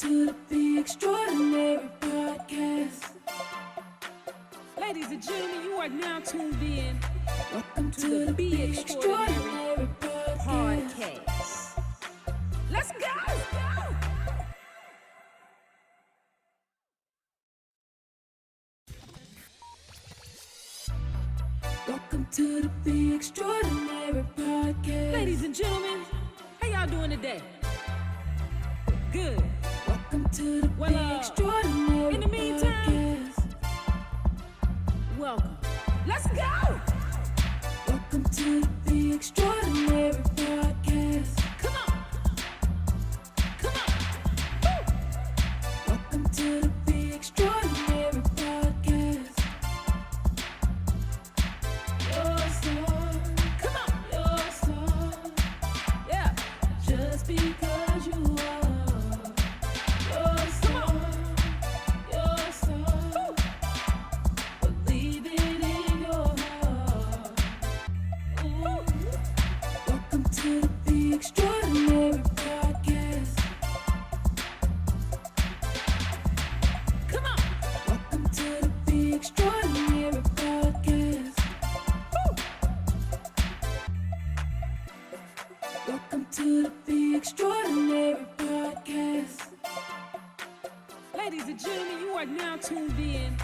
to the Be Extraordinary podcast. Ladies and gentlemen, you are now tuned in. Welcome to the Be Extraordinary podcast. Let's go! Welcome to the Be Extraordinary podcast. Ladies and gentlemen, how y'all doing today? Good. Welcome to the Be Extraordinary in the meantime, podcast. Welcome. Let's go! Welcome to the Be Extraordinary podcast. Come on. Come on. Woo. Welcome to the Be Extraordinary podcast. Your song, Come on. your song, Yeah. just because you are. Your song, your song, believe it in your heart. Ooh. Welcome to the Be Extraordinary podcast. Come on. Welcome to the Be Extraordinary podcast. Welcome to the Be Extraordinary podcast. Ladies and gentlemen, you are now tuned in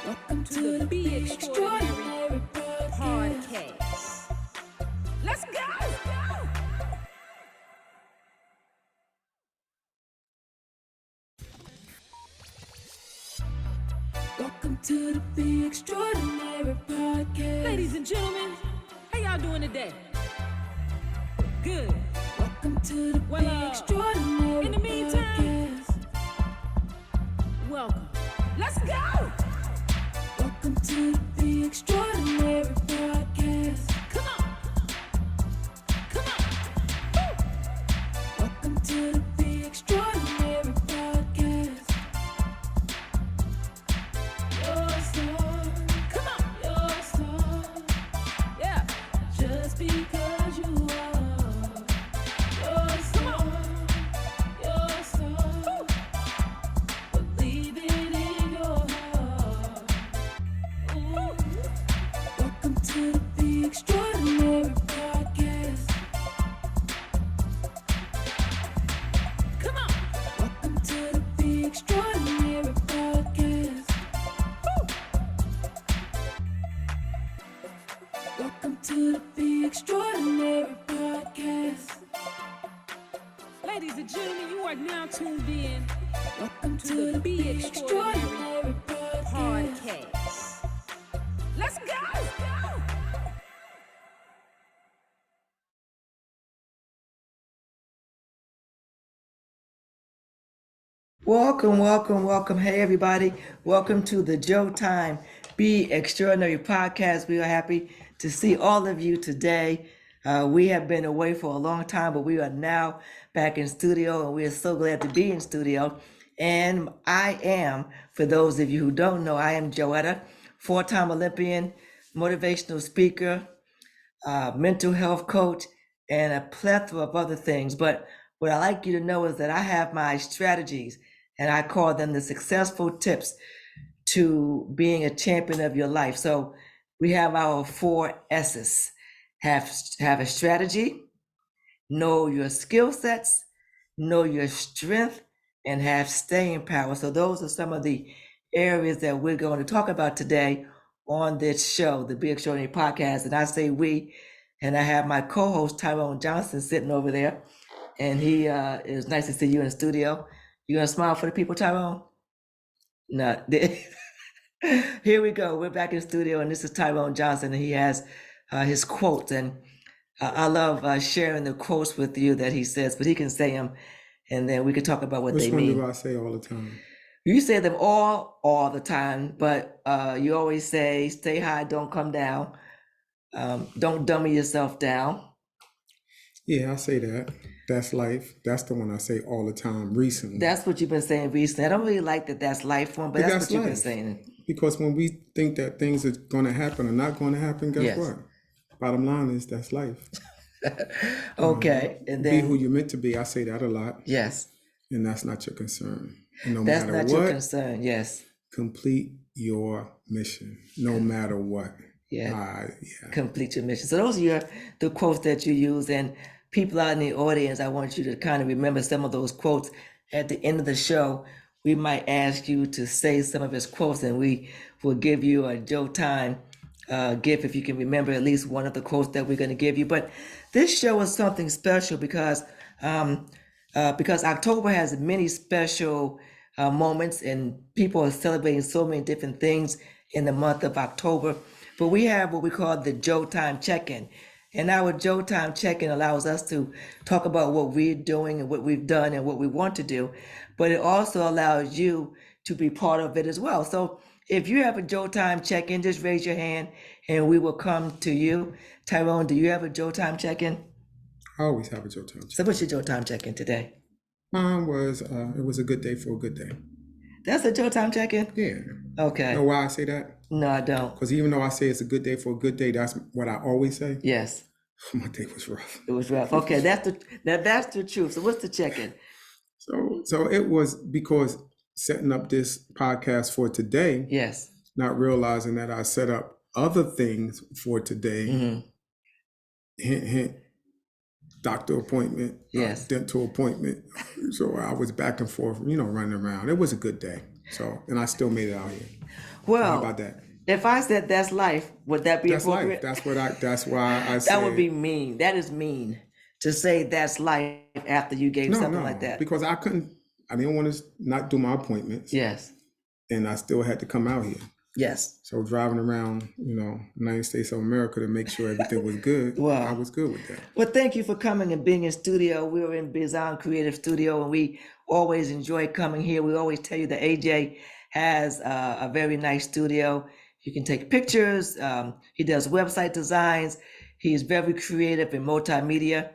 Welcome to the Be Extraordinary podcast. podcast. Let's go! Welcome to the Be Extraordinary podcast. Ladies and gentlemen, how y'all doing today? Good. Welcome to the Be Extraordinary in the meantime, podcast. Welcome. Let's go! Welcome to the Be Extraordinary podcast. Come on. Come on. Woo. Welcome to the Be Extraordinary podcast. Your song, Come on. your song, Yeah. just because you are. Your song, your song, believe it in your heart. Ooh. Welcome to the Be Extraordinary podcast. Come on. Welcome to the Be Extraordinary podcast. Welcome to the Be Extraordinary podcast. Ladies and gentlemen, you are now tuned in Welcome to the Be Extraordinary podcast. podcast. Let's go! Welcome. Hey, everybody. Welcome to the Joe Time Be Extraordinary podcast. We are happy to see all of you today. We have been away for a long time, but we are now back in studio, and we are so glad to be in studio. And I am, for those of you who don't know, I am Joetta, four-time Olympian, motivational speaker, mental health coach, and a plethora of other things. But what I like you to know is that I have my strategies, and I call them the successful tips to being a champion of your life. So we have our 4 S's. Have a strategy, know your skill sets, know your strength, and have staying power. So those are some of the areas that we're going to talk about today on this show, the Be Extraordinary podcast. And I say we, and I have my co-host Tyrone Johnson sitting over there. And he is nice to see you in the studio. You gonna smile for the people, Tyrone? No. Here we go. We're back in the studio, and this is Tyrone Johnson, and he has his quotes. And I love sharing the quotes with you that he says, but he can say them, and then we can talk about what Which they one mean. do I say all the time? You say them all the time, but you always say, stay high, don't come down. Don't dummy yourself down. Yeah, I say that. That's life. That's the one I say all the time recently. That's what you've been saying recently. I don't really like that that's life one, but that's what you've been life. saying. Because when we think that things are going to happen or not going to happen, guess Yes. what? Bottom line is that's life. Okay. And Be then, who you're meant to be. I say that a lot. yes. and that's not your concern. And no That's matter not your what, concern. Yes. complete your mission, no matter what. Yeah. Yeah. Complete your mission. So those are the quotes that you use, and people out in the audience, I want you to kind of remember some of those quotes. At the end of the show, we might ask you to say some of his quotes, and we will give you a Joe Time gift if you can remember at least one of the quotes that we're going to give you. But this show is something special because October has many special moments, and people are celebrating so many different things in the month of October. But we have what we call the Joe Time Check-in. And our Joe Time Check-in allows us to talk about what we're doing and what we've done and what we want to do. But it also allows you to be part of it as well. So if you have a Joe Time Check-in, just raise your hand and we will come to you. Tyrone, do you have a Joe Time Check-in? I always have a Joe Time. So what's your Joe Time Check-in today? Mine was, it was a good day for a good day. That's a Joe Time Check-in? Yeah. Okay. You know why I say that? No, I don't. Because even though I say it's a good day for a good day, that's what I always say. Yes. My day was rough. It was rough. Okay, that's the truth. So what's the check-in? So it was because setting up this podcast for today, Yes. not realizing that I set up other things for today. Mm-hmm. Hint, hint, doctor appointment, Yes. dental appointment. So I was back and forth, running around. It was a good day. So, and I still made it out here. Well, how about that? If I said that's life, would that be That's appropriate? life. That's why I said that would be mean. That is mean to say that's life after you gave something like that. Because I didn't want to not do my appointments. Yes. And I still had to come out here. Yes. So driving around, United States of America to make sure everything was good. Wow. I was good with that. Well, thank you for coming and being in studio. We're in Bizon Creative Studio, and we always enjoy coming here. We always tell you that AJ has a very nice studio. You can take pictures. He does website designs. He's very creative in multimedia.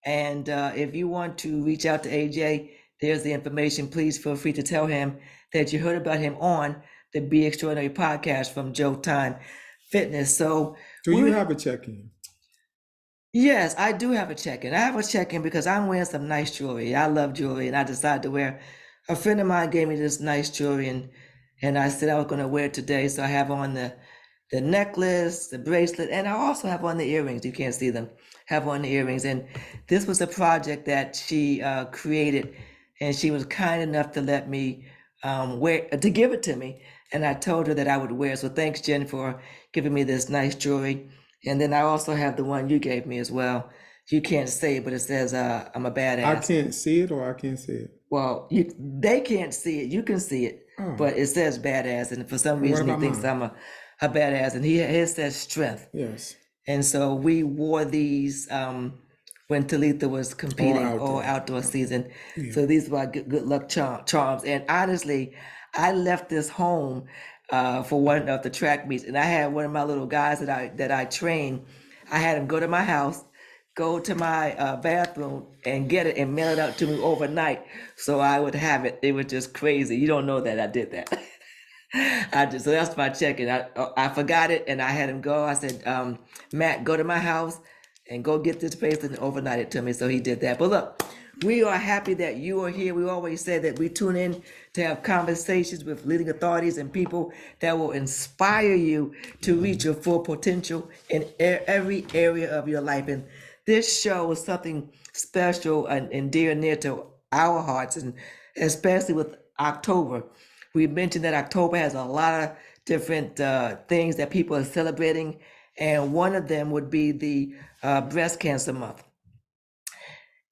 And if you want to reach out to AJ, there's the information. Please feel free to tell him that you heard about him on the Be Extraordinary podcast from Joe Time Fitness. So do you have a check-in? Yes, I do have a check-in. I have a check-in because I'm wearing some nice jewelry. I love jewelry, and I decided to wear. A friend of mine gave me this nice jewelry, and I said I was going to wear it today. So I have on the necklace, the bracelet, and I also have on the earrings. You can't see them. Have on the earrings, and this was a project that she created, and she was kind enough to let me to give it to me, and I told her that I would wear it. So thanks, Jen, for giving me this nice jewelry. And then I also have the one you gave me as well. You can't see it, but it says I'm a badass. I can't see it, or I can't see it. Well, they can't see it. You can see it, but it says badass, and for some reason he thinks I'm a badass, and his says strength. Yes. And so we wore these when Talitha was competing all outdoor season. Yeah. So these were our good luck charms. And honestly, I left this home for one of the track meets, and I had one of my little guys that I trained. I had him go to my house, go to my bathroom, and get it and mail it out to me overnight, so I would have it. It was just crazy. You don't know that I did that. So that's my check-in. I forgot it, and I had him go. I said, Matt, go to my house and go get this place and overnight it to me. So he did that. But look, we are happy that you are here. We always say that we tune in to have conversations with leading authorities and people that will inspire you to reach your full potential in every area of your life. And this show is something special and dear and near to our hearts, and especially with October. We mentioned that October has a lot of different things that people are celebrating, and one of them would be the Breast Cancer Month.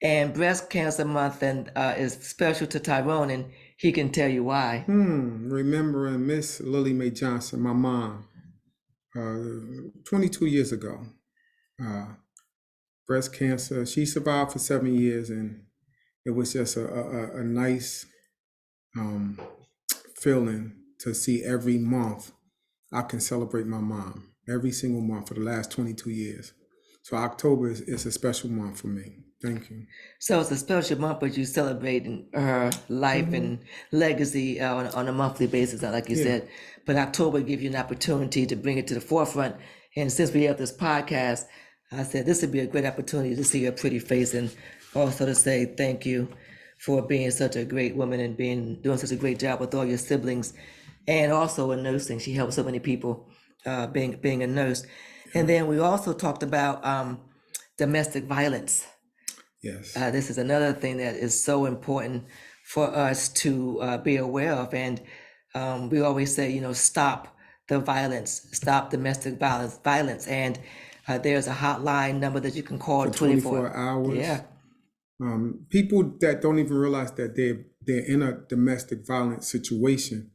And Breast Cancer Month is special to Tyrone, and he can tell you why. Remembering Miss Lily Mae Johnson, my mom, 22 years ago. Breast cancer. She survived for 7 years, and it was just a nice feeling to see every month I can celebrate my mom every single month for the last 22 years. So October is a special month for me. Thank you. So it's a special month, but you celebrating her life and legacy on a monthly basis, like you said. But October gives you an opportunity to bring it to the forefront. And since we have this podcast, I said this would be a great opportunity to see her pretty face and also to say thank you for being such a great woman and doing such a great job with all your siblings, and also in nursing. She helped so many people being a nurse. And then we also talked about domestic violence. Yes. This is another thing that is so important for us to be aware of. And we always say, stop the violence, stop domestic violence. And there's a hotline number that you can call For 24 hours. Yeah. People that don't even realize that they're in a domestic violence situation.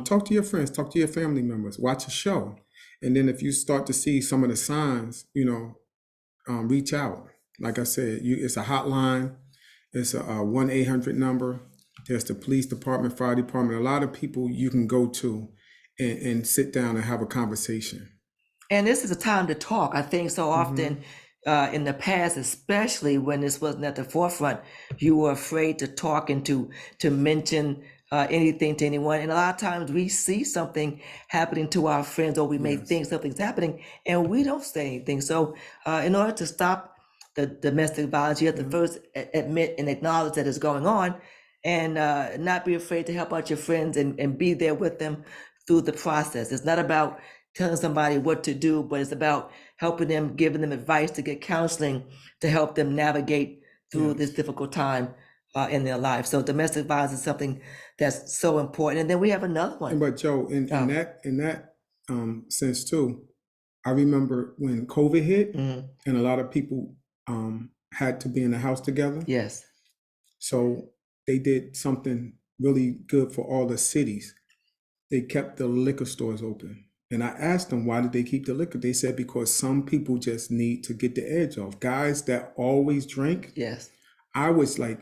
Talk to your friends, talk to your family members, watch a show. And then if you start to see some of the signs, reach out. Like I said, it's a hotline. It's a 1-800 number. There's the police department, fire department, a lot of people you can go to and sit down and have a conversation. And this is a time to talk. I think so often in the past, especially when this wasn't at the forefront, you were afraid to talk and to mention anything to anyone. And a lot of times we see something happening to our friends, or we may think something's happening, and we don't say anything. So in order to stop the domestic violence, you have to first admit and acknowledge that it's going on, and not be afraid to help out your friends and be there with them through the process. It's not about telling somebody what to do, but it's about helping them, giving them advice, to get counseling to help them navigate through this difficult time in their life. So domestic violence is something that's so important. And then we have another one. But Joe, in that sense too, I remember when COVID hit and a lot of people had to be in the house together. Yes. So they did something really good for all the cities. They kept the liquor stores open. And I asked them, why did they keep the liquor? They said, because some people just need to get the edge off. Guys that always drink. Yes. I was like,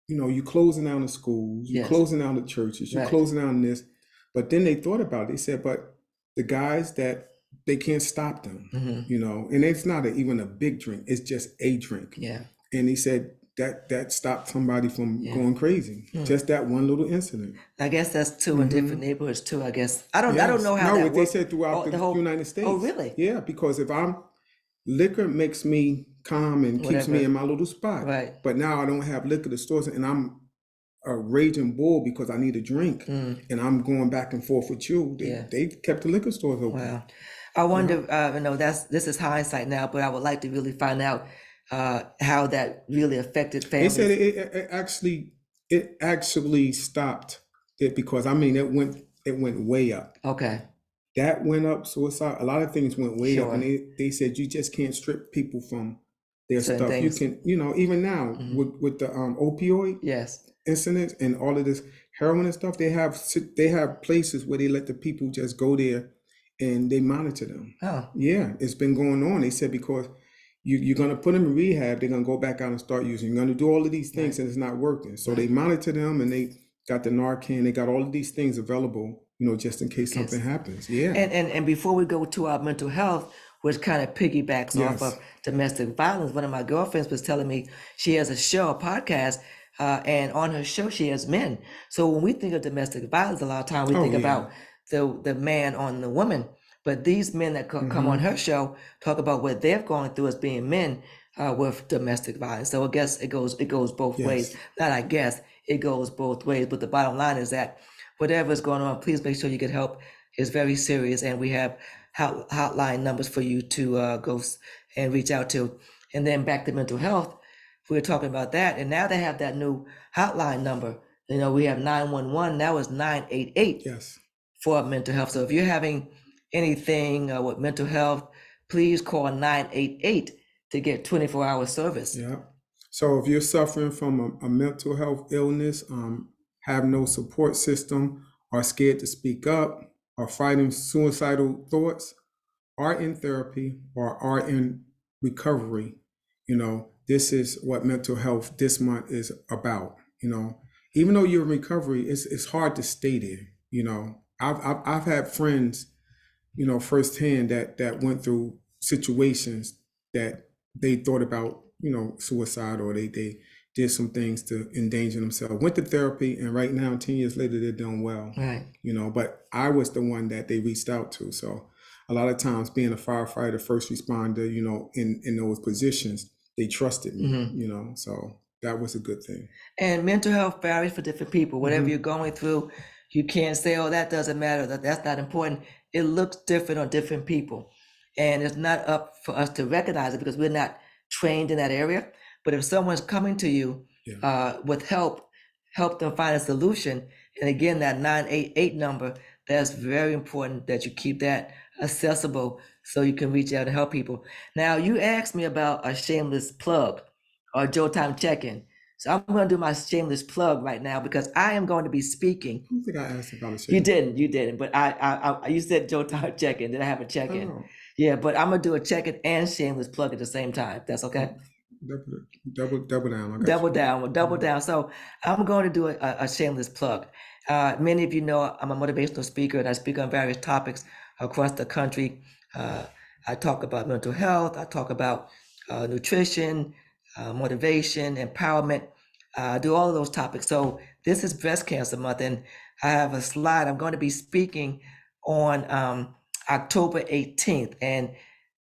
you're closing down the schools, you're closing down the churches, you're closing down this. But then they thought about it. They said, but the guys that they can't stop them, and it's not even a big drink. It's just a drink. Yeah. And he said that stopped somebody from going crazy. Just that one little incident. I guess that's too in different neighborhoods too. I guess I don't know how that works. They said throughout the whole United States. Oh, really? Yeah, because if liquor makes me calm and keeps me in my little spot. Right. But now I don't have liquor to stores, and I'm a raging bull because I need a drink, and I'm going back and forth with you. They kept the liquor stores open. Wow. I wonder, this is hindsight now, but I would like to really find out how that really affected families. They said it actually stopped it because it went way up. Okay. That went up, suicide. A lot of things went way up, and they said you just can't strip people from their certain stuff. Things. You can, even now with the opioid incidents and all of this heroin and stuff, they have places where they let the people just go there and they monitor them. Oh. Yeah, it's been going on. They said because you're going to put them in rehab, they're going to go back out and start using. You're going to do all of these things and it's not working. So they monitor them, and they got the Narcan. They got all of these things available, just in case something happens. Yeah. And before we go to our mental health, which kind of piggybacks off of domestic violence, one of my girlfriends was telling me she has a podcast, and on her show she has men. So when we think of domestic violence, a lot of times we think about the man on the woman. But these men that come on her show talk about what they've gone through as being men with domestic violence. So I guess it goes both ways. Not I guess, it goes both ways. But the bottom line is that whatever is going on, please make sure you get help. It's very serious, and we have hotline numbers for you to go and reach out to. And then back to mental health, we were talking about that, and now they have that new hotline number. We have 911. Now it's 988 for mental health. So if you're having anything with mental health, please call 988 to get 24-hour service. Yeah. So if you're suffering from a mental health illness, have no support system, are scared to speak up, are fighting suicidal thoughts, are in therapy, or are in recovery, this is what mental health this month is about. Even though you're in recovery, it's hard to stay there. I've had friends, firsthand that went through situations that they thought about, suicide, or they did some things to endanger themselves, went to therapy, and right now, 10 years later, they're doing well. Right. But I was the one that they reached out to. So a lot of times being a firefighter, first responder, in those positions, they trusted me, so. that was a good thing. And mental health varies for different people. Whatever Mhm. you're going through, you can't say, oh, that doesn't matter, that's not important. It looks different on different people. And it's not up for us to recognize it because we're not trained in that area. But if someone's coming to you Yeah. with help them find a solution. And again, that 988 number, that's very important that you keep that accessible so you can reach out and help people. Now, you asked me about a shameless plug or Joe Time check-in. So I'm going to do my shameless plug right now because I am going to be speaking. I don't think I asked about a You shameless. didn't, but you said Joe Time check-in. Did I have a I check-in? know. Yeah, but I'm gonna do a check-in and shameless plug at the same time. That's okay. Double down. I got Double you. down, well, double down. So I'm going to do a shameless plug. Many of you know I'm a motivational speaker and I speak on various topics across the country. I talk about mental health. I talk about nutrition, motivation, empowerment. I do all of those topics. So this is Breast Cancer Month, and I have a slide. I'm going to be speaking on October 18th, and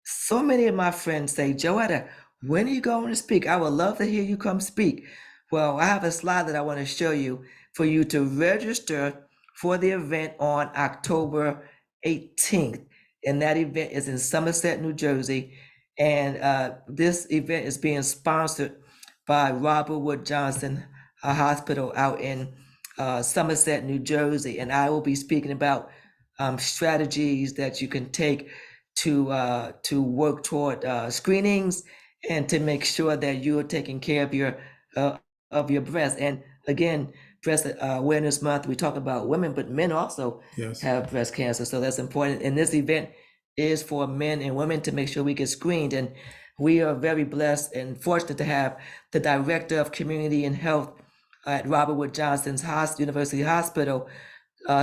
so many of my friends say, Joetta, when are you going to speak? I would love to hear you come speak. Well, I have a slide that I want to show you for you to register for the event on October 18th. And that event is in Somerset, New Jersey. And this event is being sponsored by Robert Wood Johnson, a hospital out in Somerset, New Jersey. And I will be speaking about strategies that you can take to work toward screenings and to make sure that you're taking care of your breast. And again, Breast Awareness Month, we talk about women, but men also Yes. have breast cancer, so that's important. And this event is for men and women to make sure we get screened. And we are very blessed and fortunate to have the Director of Community and Health at Robert Wood Johnson's University Hospital,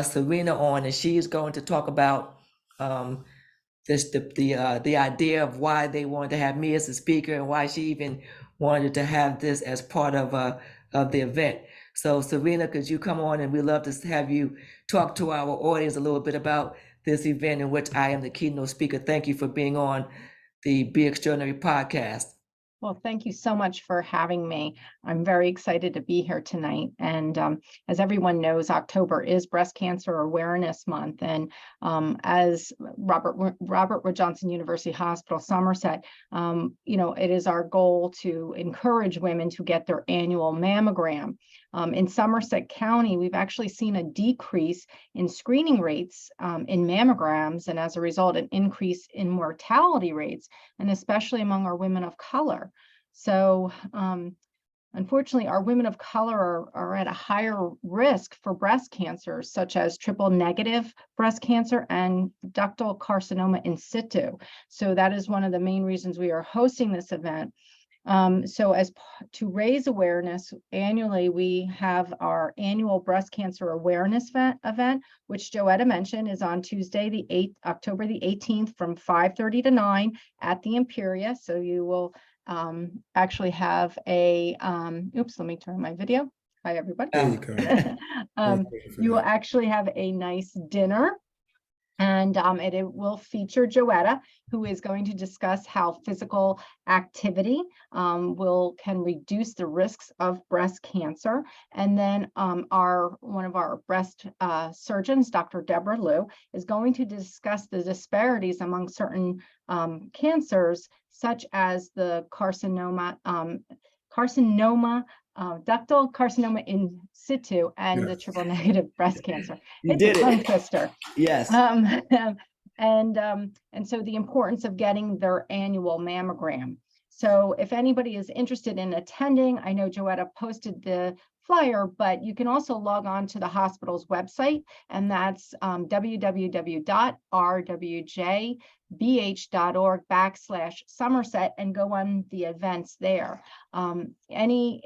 Serena, on, and she is going to talk about the idea of why they wanted to have me as a speaker and why she even wanted to have this as part of the event. So Serena, could you come on, and we'd love to have you talk to our audience a little bit about this event in which I am the keynote speaker. Thank you for being on the Be Extraordinary podcast. Well, thank you so much for having me. I'm very excited to be here tonight. And as everyone knows, October is Breast Cancer Awareness Month. And as Robert Wood Johnson University Hospital, Somerset, it is our goal to encourage women to get their annual mammogram. In Somerset County, we've actually seen a decrease in screening rates in mammograms, and as a result, an increase in mortality rates, and especially among our women of color. So unfortunately, our women of color are at a higher risk for breast cancers, such as triple negative breast cancer and ductal carcinoma in situ. So that is one of the main reasons we are hosting this event. To raise awareness, annually we have our annual breast cancer awareness event, which Joetta mentioned is on Tuesday, October the 18th from 5:30 to 9 at the Imperia. So you will actually have a, oops, let me turn my video. Hi, everybody. There you go. You will actually have a nice dinner. And it will feature Joetta, who is going to discuss how physical activity can reduce the risks of breast cancer. And then one of our breast surgeons, Dr. Deborah Liu, is going to discuss the disparities among certain cancers, such as the ductal carcinoma in situ and the triple negative breast cancer. It's a tongue twister. Yes. And so the importance of getting their annual mammogram. So if anybody is interested in attending, I know Joetta posted the flyer, but you can also log on to the hospital's website, and that's www.rwjbh.org/Somerset, and go on the events there. Any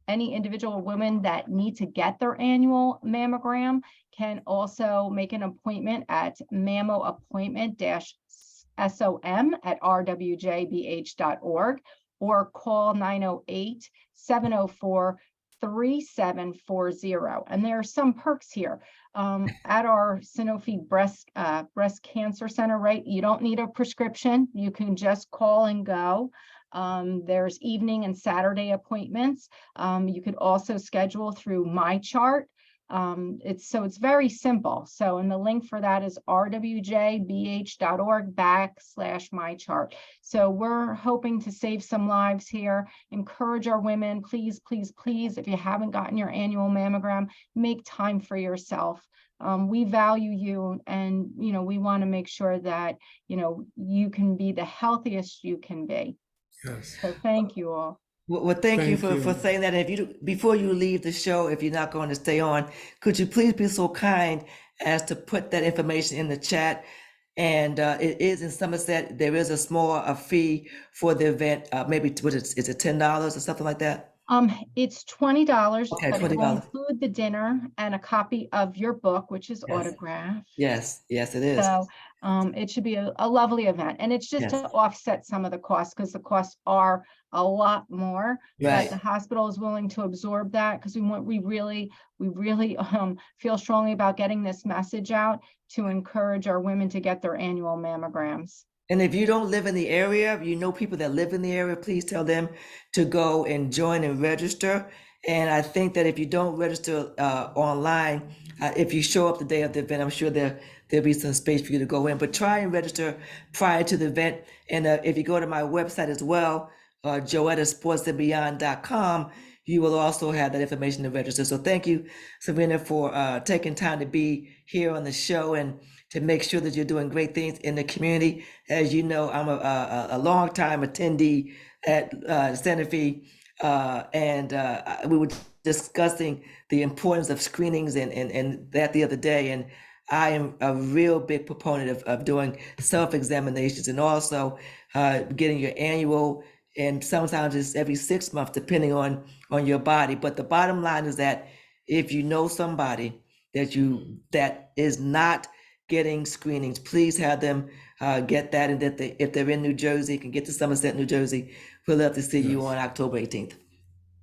individual women that need to get their annual mammogram can also make an appointment at mammoappointment-som@rwjbh.org or call 908-704-3740. And there are some perks here. At our Sanofi Breast Cancer Center, right? You don't need a prescription. You can just call and go. There's evening and Saturday appointments. You could also schedule through My Chart. It's very simple. So, and the link for that is rwjbh.org/mychart. So we're hoping to save some lives here, encourage our women, please, please, please, if you haven't gotten your annual mammogram, make time for yourself. We value you, and, we want to make sure that, you can be the healthiest you can be. Yes. So thank you all. Well, thank you Thank for you. saying that. And if you before you leave the show, if you're not going to stay on, could you please be so kind as to put that information in the chat? And it is in Somerset. There is a small fee for the event. Maybe is it $10 or something like that? It's $20, Okay, but it will $20. include the dinner and a copy of your book, which is Yes. autographed. Yes, it is. So it should be a lovely event, and it's just Yes. to offset some of the costs, because the costs are a lot more. Right. But the hospital is willing to absorb that, because we really feel strongly about getting this message out to encourage our women to get their annual mammograms. And if you don't live in the area, if you know people that live in the area, please tell them to go and join and register. And I think that if you don't register online, if you show up the day of the event, I'm sure there'll be some space for you to go in. But try and register prior to the event. And if you go to my website as well, joettasportsandbeyond.com, you will also have that information to register. So thank you, Serena, for taking time to be here on the show and to make sure that you're doing great things in the community. As you know, I'm a long-time attendee at Santa Fe, and we were discussing the importance of screenings and that the other day. And I am a real big proponent of doing self-examinations, and also getting your annual, and sometimes it's every 6 months, depending on your body. But the bottom line is that if you know somebody that is not getting screenings, please have them get that, and that if they're in New Jersey, can get to Somerset, New Jersey. We'll love to see you on October 18th.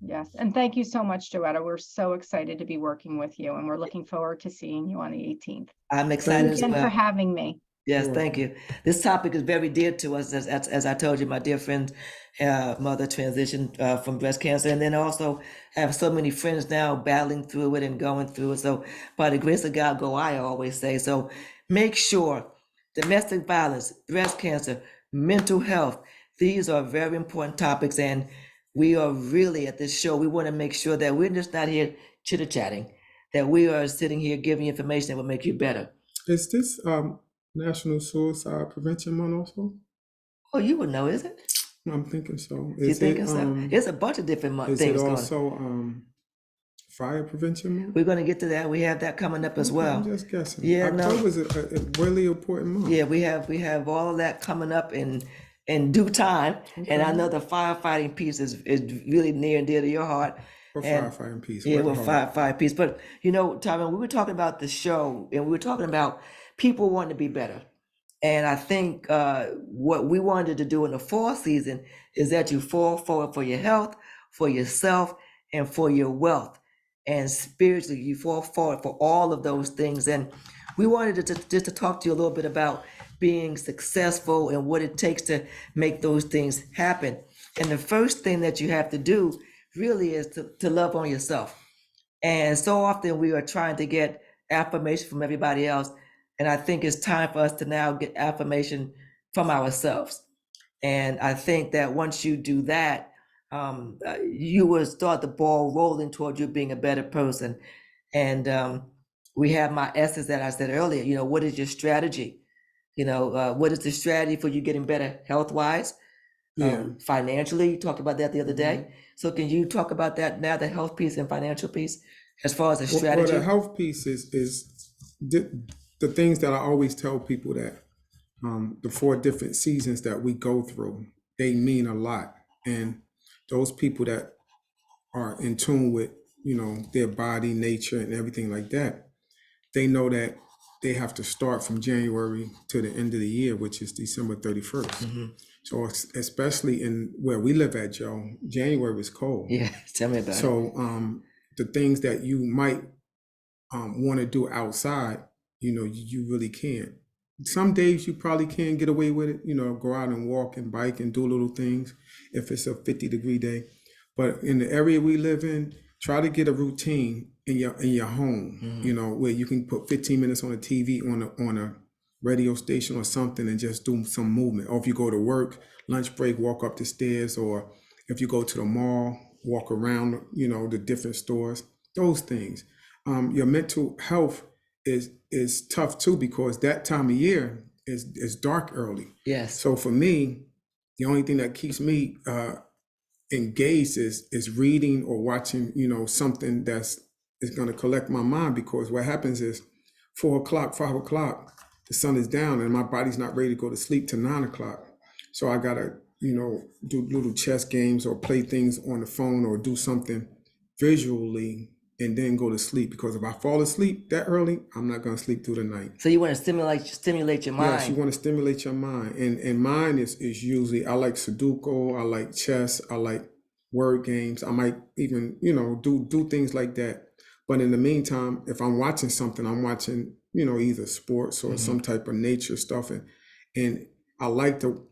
Yes, and thank you so much, Joetta. We're so excited to be working with you, and we're looking forward to seeing you on the 18th. I'm excited as Again well. for having me. Yes, thank you. This topic is very dear to us. As I told you, my dear friend, mother transitioned from breast cancer, and then also have so many friends now battling through it and going through it. So by the grace of God, I always say. So make sure domestic violence, breast cancer, mental health, these are very important topics. And we are really at this show, we want to make sure that we're just not here chitter-chatting, that we are sitting here giving you information that will make you better. Is this National Suicide Prevention Month also? Oh, you would know, is it? I'm thinking so. You Is thinking it, so? It's a bunch of different is things it going on. also Fire Prevention Month? We're going to get to that. We have that coming up as Okay, well. I'm just guessing. Yeah, no. October is a really important month. Yeah, we have all of that coming up in due time. And I know the firefighting piece is really near and dear to your heart. Or And- firefighting piece. Yeah, work well, hard. five piece. But Tyrone, we were talking about the show, and we were talking about people wanting to be better. And I think what we wanted to do in the fall season is that you fall forward for your health, for yourself, and for your wealth. And spiritually, you fall forward for all of those things. And we wanted to just to talk to you a little bit about being successful and what it takes to make those things happen. And the first thing that you have to do really is to love on yourself. And so often we are trying to get affirmation from everybody else. And I think it's time for us to now get affirmation from ourselves. And I think that once you do that, you will start the ball rolling toward you being a better person. And we have my essence that I said earlier, what is your strategy? What is the strategy for you getting better health-wise? Yeah. Financially, you talked about that the other day. So can you talk about that now, the health piece and financial piece, as far as the strategy? Well, the health piece is the things that I always tell people, that the 4 different seasons that we go through, they mean a lot. And those people that are in tune with, their body, nature, and everything like that, they know that they have to start from January to the end of the year, which is December 31st. So especially in where we live at, Joe, January was cold. Yeah, tell me about it. So the things that you might want to do outside, you really can't. some days you probably can get away with it, go out and walk and bike and do little things if it's a 50-degree day. But in the area we live in, try to get a routine in your home, where you can put 15 minutes on the TV on a radio station or something and just do some movement. Or if you go to work, lunch break, walk up the stairs, or if you go to the mall, walk around, the different stores, those things. Your mental health is tough too, because that time of year is dark early. Yes. So for me, the only thing that keeps me engaged is reading or watching, something is going to collect my mind, because what happens is 4 o'clock, 5 o'clock, the sun is down and my body's not ready to go to sleep till 9 o'clock. So I gotta, do little chess games or play things on the phone or do something visually and then go to sleep, because if I fall asleep that early, I'm not going to sleep through the night. So you want to stimulate your mind. Yes, you want to stimulate your mind. And mine is usually, I like Sudoku, I like chess, I like word games. I might even, do things like that. But in the meantime, if I'm watching something, I'm watching, either sports or some type of nature stuff. And I like to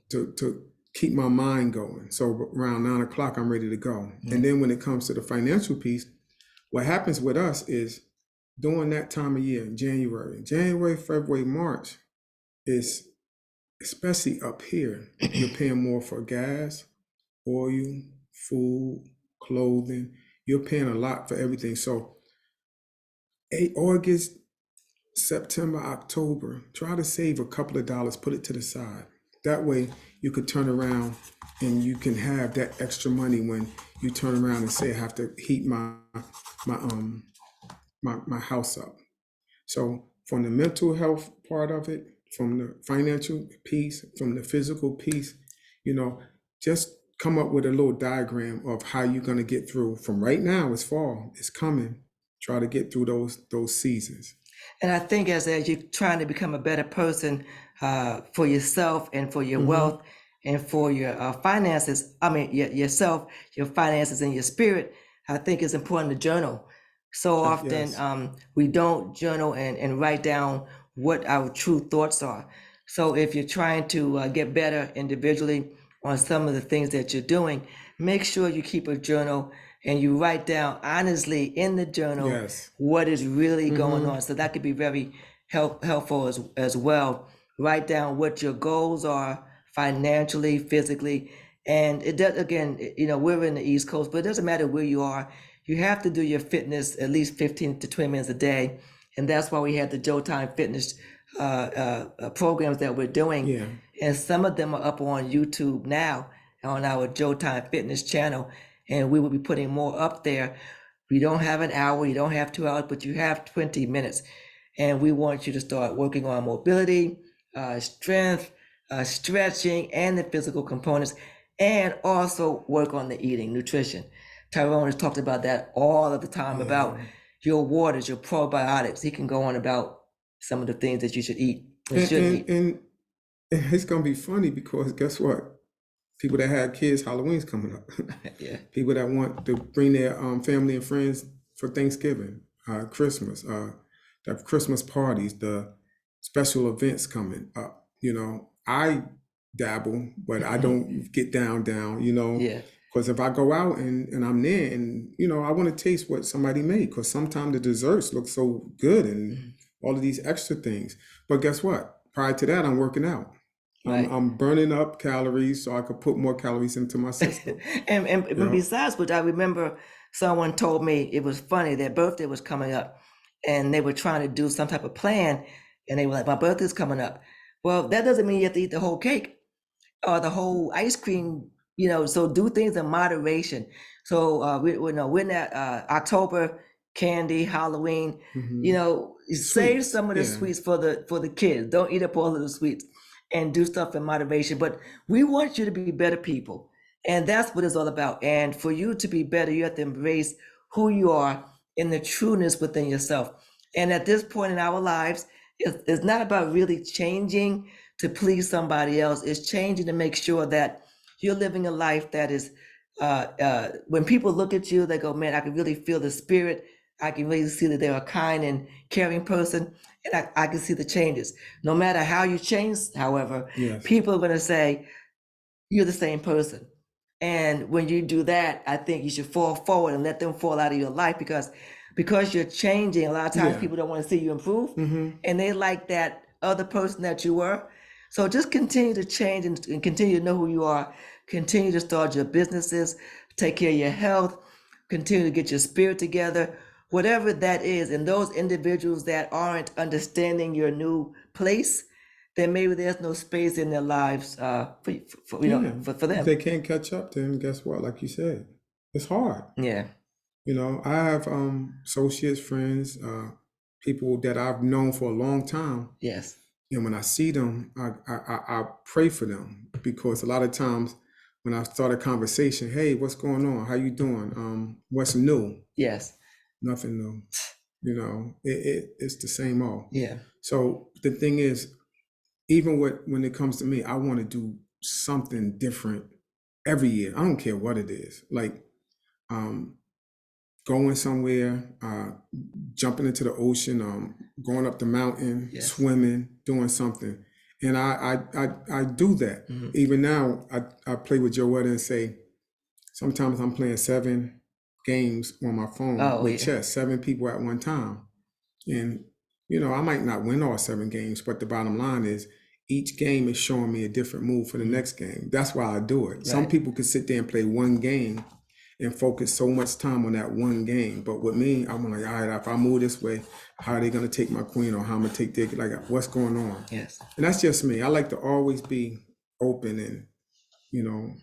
keep my mind going. So around 9 o'clock, I'm ready to go. And then when it comes to the financial piece, what happens with us is during that time of year, January, February, March, is especially up here, you're paying more for gas, oil, food, clothing. You're paying a lot for everything. So August, September, October, try to save a couple of dollars, put it to the side. That way you could turn around and you can have that extra money when you turn around and say, I have to heat my house up. So from the mental health part of it, from the financial piece, from the physical piece, just come up with a little diagram of how you're going to get through. From right now, it's fall, it's coming. Try to get through those seasons. And I think as you're trying to become a better person for yourself and for your wealth and for your finances, yourself, your finances and your spirit, I think it's important to journal. So often we don't journal and write down what our true thoughts are. So if you're trying to get better individually on some of the things that you're doing, make sure you keep a journal and you write down honestly in the journal what is really going on. So that could be very helpful as well. Write down what your goals are financially, physically. And it does, again, we're in the East Coast, but it doesn't matter where you are. You have to do your fitness at least 15 to 20 minutes a day. And that's why we have the Joetta fitness programs that we're doing. Yeah. And some of them are up on YouTube now on our Joetta fitness channel. And we will be putting more up there. We don't have an hour, you don't have 2 hours, but you have 20 minutes. And we want you to start working on mobility, strength, stretching, and the physical components, and also work on the eating, nutrition. Tyrone has talked about that all of the time, about your waters, your probiotics. He can go on about some of the things that you should eat and shouldn't eat. And it's going to be funny, because guess what? People that have kids, Halloween's coming up. People that want to bring their family and friends for Thanksgiving, Christmas, the Christmas parties, the special events coming up. I dabble, but I don't get down, because if I go out and I'm there and, I want to taste what somebody made, because sometimes the desserts look so good and all of these extra things. But guess what? Prior to that, I'm working out. Right. I'm burning up calories so I could put more calories into my system. and besides which, I remember someone told me it was funny, their birthday was coming up and they were trying to do some type of plan and they were like, my birthday's coming up. Well, that doesn't mean you have to eat the whole cake or the whole ice cream, so do things in moderation. So we're in that October candy, Halloween, save some of the sweets for the kids. Don't eat up all of the sweets. And do stuff in moderation. But we want you to be better people. And that's what it's all about. And for you to be better, you have to embrace who you are in the trueness within yourself. And at this point in our lives, it's not about really changing to please somebody else. It's changing to make sure that you're living a life that is, when people look at you, they go, man, I can really feel the spirit. I can really see that they're a kind and caring person, and I can see the changes. No matter how you change, however, Yes. people are going to say, you're the same person. And when you do that, I think you should fall forward and let them fall out of your life because you're changing. A lot of times Yeah. people don't want to see you improve, Mhm. and they like that other person that you were. So just continue to change and continue to know who you are. Continue to start your businesses, take care of your health, continue to get your spirit together, whatever that is. And those individuals that aren't understanding your new place, then maybe there's no space in their lives for Yeah. for If them. they can't catch up, then guess what? Like you said, it's hard. Yeah. You know, I have associates, friends, people that I've known for a long time. Yes. And when I see them, I pray for them, because a lot of times when I start a conversation, hey, what's going on? How you doing? What's new? Yes. Nothing new. You know, it's the same old. Yeah. So the thing is, even when it comes to me, I want to do something different every year. I don't care what it is. Like going somewhere, jumping into the ocean, going up the mountain, Yes. swimming, doing something. And I do that. Mhm. Even now, I play with Joetta and say, sometimes I'm playing 7 games on my phone Oh, with yeah. chess, 7 people at one time. And, you know, I might not win all 7 games, but the bottom line is each game is showing me a different move for the next game. That's why I do it. Some Right. people could sit there and play one game and focus so much time on that one game. But with me, I'm like, all right, if I move this way, how are they going to take my queen, or how I'm going to take their, like, what's going on? Yes. And that's just me. I like to always be open and, you know.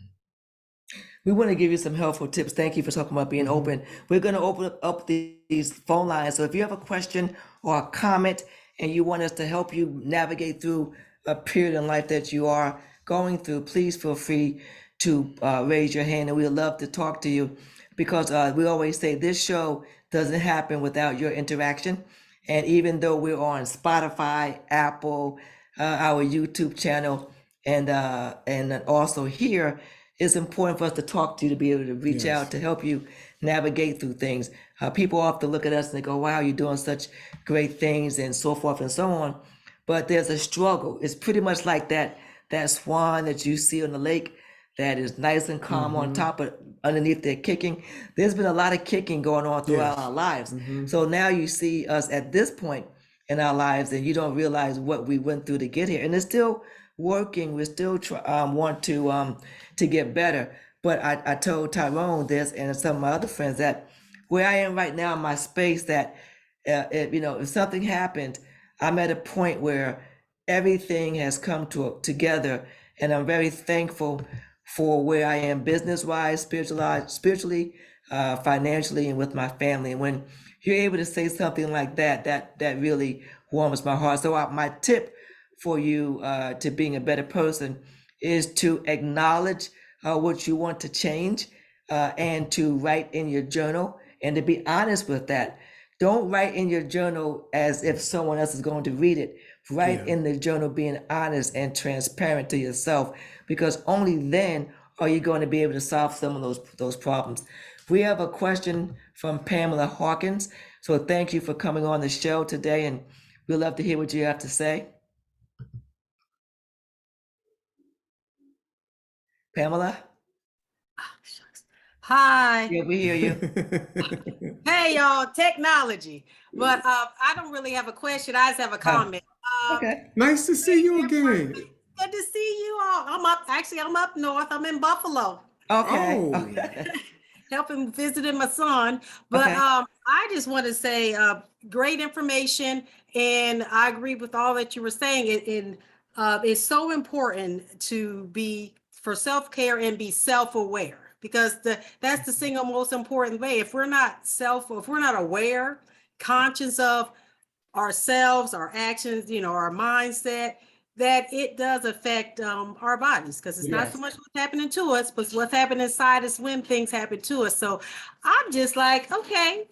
We want to give you some helpful tips. Thank you for talking about being open. We're going to open up these phone lines. So if you have a question or a comment and you want us to help you navigate through a period in life that you are going through, please feel free to raise your hand, and we'd love to talk to you, because we always say this show doesn't happen without your interaction. And even though we're on Spotify, Apple, our YouTube channel, and also here, it's important for us to talk to you, to be able to reach Yes. out to help you navigate through things. People often look at us and they go, wow, you're doing such great things, and so forth and so on. But there's a struggle. It's pretty much like that swan that you see on the lake that is nice and calm on top, but underneath they're kicking. There's been a lot of kicking going on throughout Yes. our lives. So now you see us at this point in our lives, and you don't realize what we went through to get here. And it's still working. We still want to get better. But I told Tyrone this and some of my other friends that where I am right now in my space, that if something happened, I'm at a point where everything has come together, and I'm very thankful for where I am business-wise, spiritually, financially, and with my family. And when you're able to say something like that, that really warms my heart. So my tip for you to being a better person is to acknowledge what you want to change, and to write in your journal, and to be honest with that. Don't write in your journal as if someone else is going to read it. Write Yeah. in the journal being honest and transparent to yourself, because only then are you going to be able to solve some of those problems. We have a question from Pamela Hawkins. So thank you for coming on the show today, and we'd love to hear what you have to say. Pamela? Hi. Yeah, we hear you. Hey, y'all, technology. But I don't really have a question. I just have a comment. Okay. Nice to see you again. Good to see you all. I'm up north. I'm in Buffalo, Okay. Oh. helping visiting my son. But Okay. I just want to say great information. And I agree with all that you were saying. It's so important to be for self-care and be self-aware, because that's the single most important way. If we're not aware, conscious of ourselves, our actions, our mindset, that it does affect our bodies, because it's not so Yes. much what's happening to us, but what's happening inside us when things happen to us. So I'm just like, okay,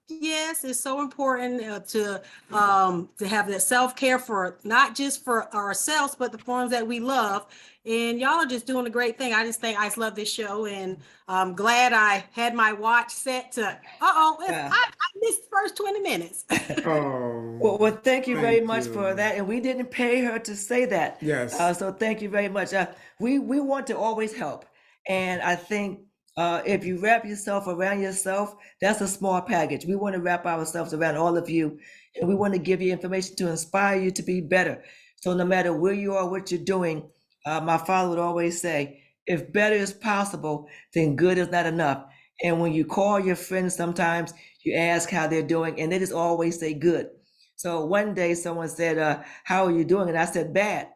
Yes, it's so important to have that self-care for not just for ourselves, but the ones that we love. And y'all are just doing a great thing. I just love this show, and I'm glad I had my watch set to. I missed the first 20 minutes. Oh, Well, thank you very thank much for you. that, and we didn't pay her to say that. Yes. So thank you very much. We want to always help, and I think if you wrap yourself around yourself, that's a small package. We want to wrap ourselves around all of you, and we want to give you information to inspire you to be better. So no matter where you are, what you're doing, my father would always say, "If better is possible, then good is not enough." And when you call your friends, sometimes you ask how they're doing, and they just always say good. So one day someone said, how are you doing? And I said, bad.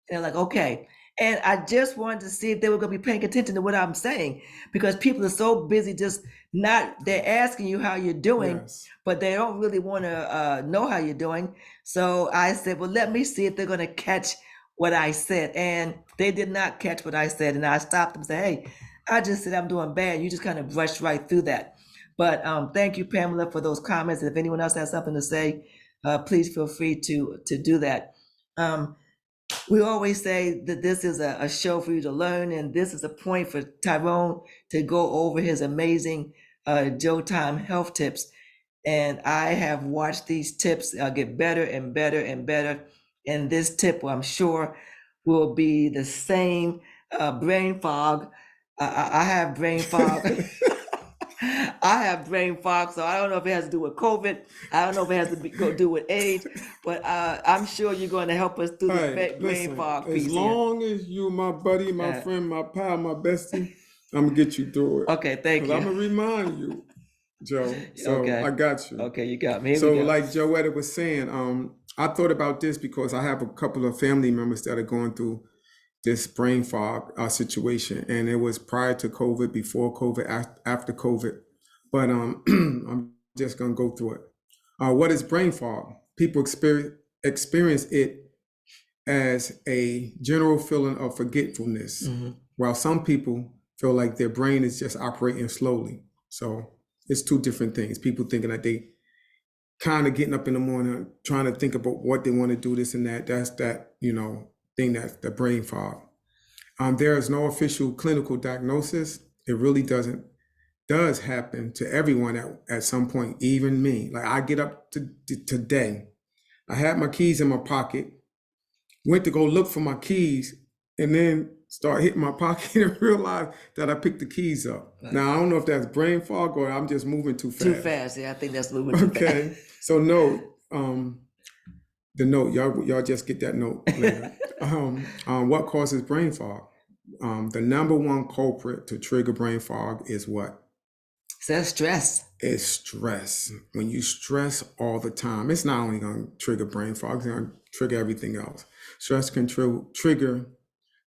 And they're like, okay. And I just wanted to see if they were going to be paying attention to what I'm saying, because people are so busy just they're asking you how you're doing, Yes. but they don't really want to know how you're doing. So I said, well, let me see if they're going to catch what I said. And they did not catch what I said. And I stopped them and said, hey, I just said I'm doing bad. You just kind of brushed right through that. But thank you, Pamela, for those comments. If anyone else has something to say, please feel free to do that. We always say that this is a show for you to learn, and this is a point for Tyrone to go over his amazing Joe Time health tips. And I have watched these tips get better and better and better. And this tip, well, I'm sure, will be the same brain fog. I have brain fog. I have brain fog, so I don't know if it has to do with COVID. I don't know if it has to do with age, but I'm sure you're going to help us through the Hey, brain listen, fog as piece here. long as you my buddy, my friend, my pal, my bestie, I'm gonna get you through it. Okay, thank 'Cause I'm you. gonna remind you, Joe. So Okay. I got you. Okay, you got me. Here So we go. like Joetta was saying, I thought about this because I have a couple of family members that are going through this brain fog situation, and it was prior to COVID, before COVID, after COVID. But I'm just gonna go through it. What is brain fog? People experience it as a general feeling of forgetfulness, while some people feel like their brain is just operating slowly. So it's two different things. People thinking that they kind of getting up in the morning trying to think about what they want to do, this and that. That's that, thing, that's the brain fog. There is no official clinical diagnosis. It really does happen to everyone at some point, even me. Like I get up today, I had my keys in my pocket, went to go look for my keys, and then start hitting my pocket and realize that I picked the keys up. Right. Now I don't know if that's brain fog or I'm just moving too fast. Too fast, yeah. I think that's moving too fast. Okay, so note, the note, y'all just get that note later. What causes brain fog? The number one culprit to trigger brain fog is what? It's stress. It's stress. When you stress all the time, it's not only going to trigger brain fog, it's going to trigger everything else. Stress can trigger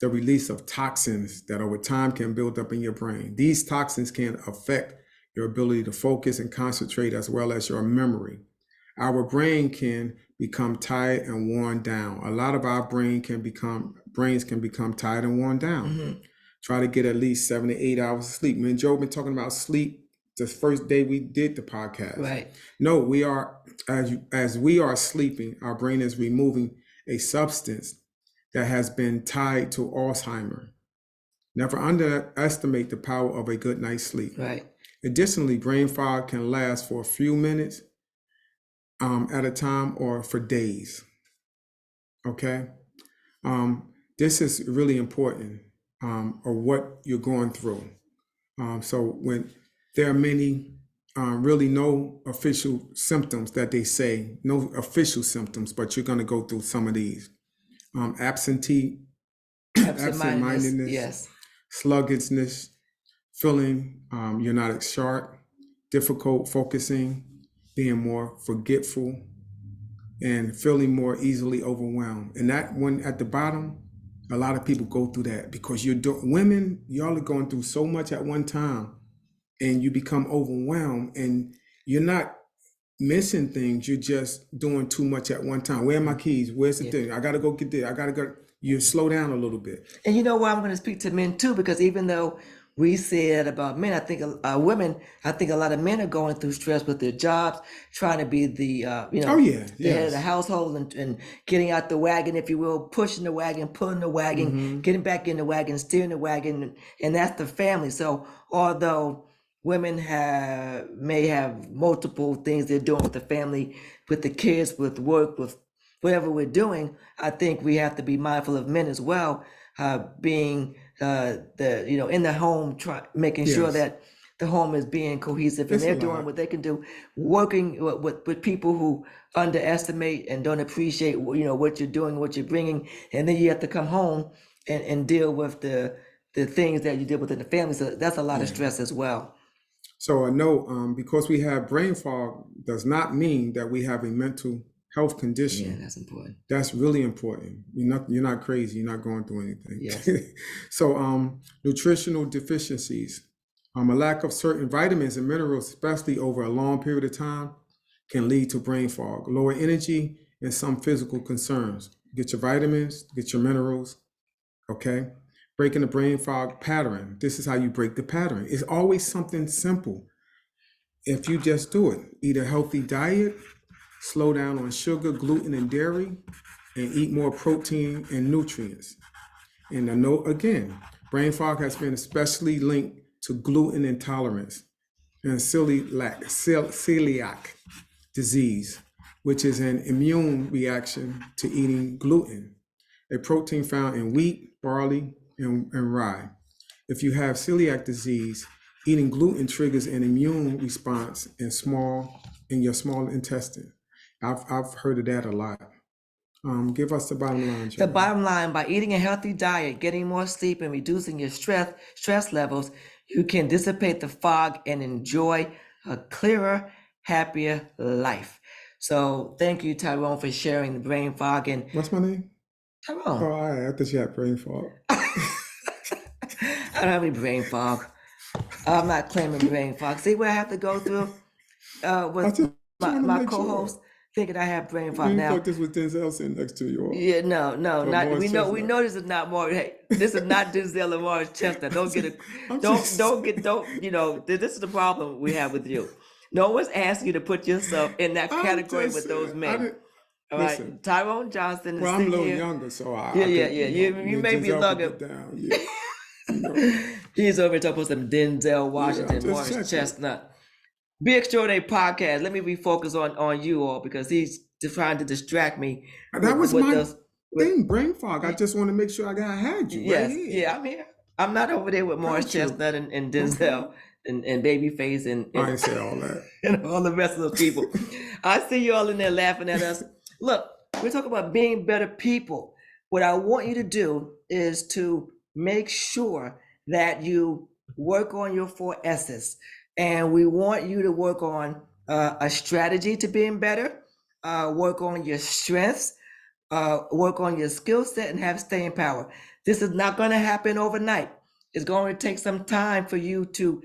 the release of toxins that over time can build up in your brain. These toxins can affect your ability to focus and concentrate, as well as your memory. Our brain can become tired and worn down. A lot of our brains can become tired and worn down. Try to get at least 7 to 8 hours of sleep. Me and Joe been talking about sleep the first day we did the podcast. Right. No, we are, as we are sleeping, our brain is removing a substance that has been tied to Alzheimer's. Never underestimate the power of a good night's sleep. Right. Additionally, brain fog can last for a few minutes at a time or for days. Okay. This is really important, or what you're going through. So when there are many, really no official symptoms that they say, no official symptoms, but you're going to go through some of these. Absent-mindedness, yes. sluggishness, feeling you're not sharp, difficult focusing, being more forgetful, and feeling more easily overwhelmed. And that one at the bottom, a lot of people go through that because women, y'all are going through so much at one time, and you become overwhelmed, and you're not missing things. You're just doing too much at one time. Where are my keys? Where's the thing? I got to go get this. I got to go. You slow down a little bit. And you know why I'm going to speak to men too, because even though we say that about men. I think women. I think a lot of men are going through stress with their jobs, trying to be the Oh yeah, the head of the yes. household and getting out the wagon, if you will, pushing the wagon, pulling the wagon, getting back in the wagon, steering the wagon, and that's the family. So although women may have multiple things they're doing with the family, with the kids, with work, with whatever we're doing, I think we have to be mindful of men as well, being the in the home, making sure Yes. that the home is being cohesive and It's a they're doing lot. what they can do, working with people who underestimate and don't appreciate what you're doing, what you're bringing, and then you have to come home and deal with the things that you deal with in the family. So that's a lot of Yeah. stress as well. So a note, because we have brain fog does not mean that we have a mental health Yeah, condition. that's important. That's really important. You're not crazy. You're not going through anything. Yes. So nutritional deficiencies, a lack of certain vitamins and minerals, especially over a long period of time, can lead to brain fog, lower energy, and some physical concerns. Get your vitamins, get your minerals. Okay. Breaking the brain fog pattern. This is how you break the pattern. It's always something simple. If you just do it, eat a healthy diet, slow down on sugar, gluten, and dairy, and eat more protein and nutrients. And a note again, brain fog has been especially linked to gluten intolerance and celiac disease, which is an immune reaction to eating gluten, a protein found in wheat, barley, and rye. If you have celiac disease, eating gluten triggers an immune response in your small intestine. I've heard of that a lot. Give us the bottom line, The Joetta. bottom line, by eating a healthy diet, getting more sleep, and reducing your stress levels, you can dissipate the fog and enjoy a clearer, happier life. So thank you, Tyrone, for sharing the brain fog. And What's my name? Tyrone, Oh, I thought you had brain fog. I don't have any brain fog. I'm not claiming brain fog. See what I have to go through I with just want to my make sure. co-host, thinking I have brain fog You now. thought this was Denzel sitting next to you. Yeah, no, Or not Morris we Chestnut. know this is not more. Hey, this is not Denzel and Morris Chestnut. Don't get a I'm just this is the problem we have with you. No one's asked you to put yourself in that I'm category just with those saying. I men. didn't All right, listen. Tyrone Johnson is Well, I'm a sitting little here. younger, so I Yeah, could, You me may and be Denzel could younger. get down. Yeah, you know. He's over here talking about some Denzel Yeah, I'm Washington, just Morris checking. Chestnut. Be Extraordinary Podcast. Let me refocus on you all, because he's just trying to distract me That was with my us. With, thing, brain fog. I just want to make sure I had you right yes, here. yeah, I'm here. I'm not over there with Morris Got you. Chestnut and Denzel and Babyface I ain't say all that. and all the rest of those people. I see you all in there laughing at us. Look, we're talking about being better people. What I want you to do is to make sure that you work on your 4 S's. And we want you to work on a strategy to being better, work on your strengths, work on your skill set, and have staying power. This is not going to happen overnight. It's going to take some time for you to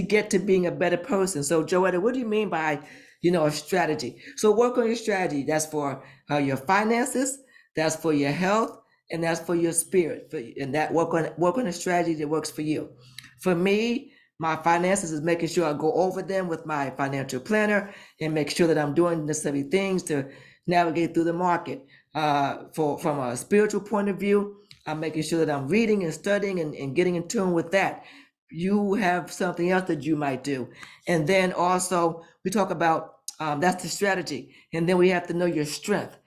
get to being a better person. So, Joetta, what do you mean by a strategy? So, work on your strategy. That's for your finances. That's for your health, and that's for your spirit. And that work on a strategy that works for you. For me, my finances is making sure I go over them with my financial planner and make sure that I'm doing necessary things to navigate through the market. From a spiritual point of view, I'm making sure that I'm reading and studying and getting in tune with that. You have something else that you might do. And then also we talk about that's the strategy. And then we have to know your strength.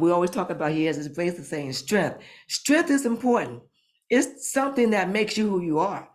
We always talk about, he has his bracelet saying strength. Strength is important. It's something that makes you who you are.